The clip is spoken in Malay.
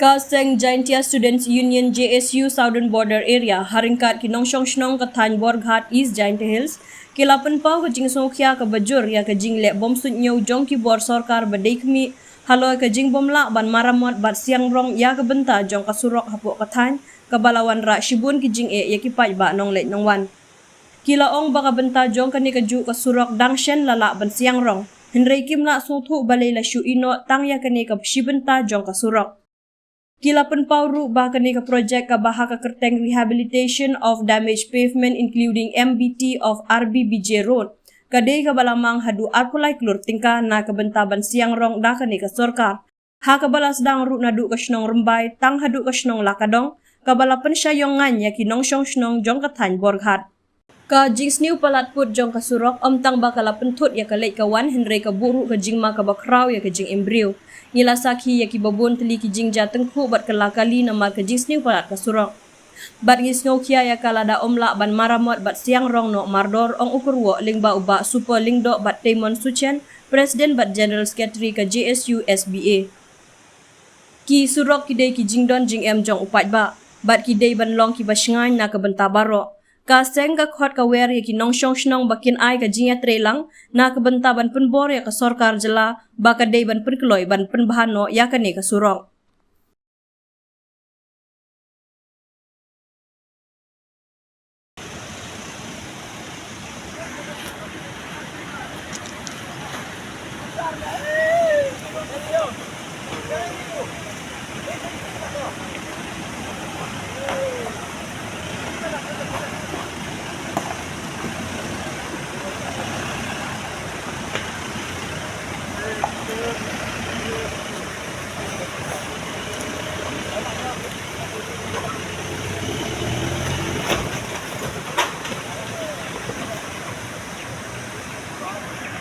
Kaseng Jaintia Students Union JSU Southern Border Area haringkat kinongsyong shnong katany Borghat East Jaintia Hills kilapan pau kajing songkya ka bajur ya kajing lek bom sunyo jong ki bor sarkar badai kemi haloi kajing bom lak ban maramot bat siang rong ya ka bynta jong ka surok hapok katany kabalawan ra shibun kijing ya kipai ba nong lek nong wan kila ong baka bynta jong kani kaju ka surok dangshen lalak ban siang rong henrei kim lak sungthu balai la shu ino tang ya kani ka shibynta jong ka surok Kila penpauru bahkan ke projek ke bahaka kerteng rehabilitation of damaged pavement including MBT of RBBJ Road. Kadai ke balamang hadu arpulai kelur tingkah na ke bentaban siang rong dah ke sorkar. Ha ke bala sedang ruk nadu ke senong rembai tang hadu ke senong lakadong ke bala pensyayongan ya kinong syong senong jong katany Borghat. Ka jing sniu palat put jong ka surok tang bakala pentut ya ka lek kawan henrei ka buruk ka jing ma ka bakrau ya ka jing embrio. Nila sakhi ya ki babon teli ki jing jatengku bat kelakali nama ka jing sniu palat ka surok. Bat ngis ngokia ya kalada omla ban maramot bat siang rong no mardor ong ukurwo lingba uba super lingdo bat Taimon Suchen Presiden bat General Secretary ka JSU SBA. Ki surok kidai ki jing don jing em jong upat ba bat kidai ban long ki basngai na ka benta baro. Ka seng ka khot ka wer ya ki nong syong shnong bakin ai ka jingya trelang na ka benta ban penbor ya ka sarkar jela ba ka dei ban penkeloi ban penbahano ya ka ne ka surok.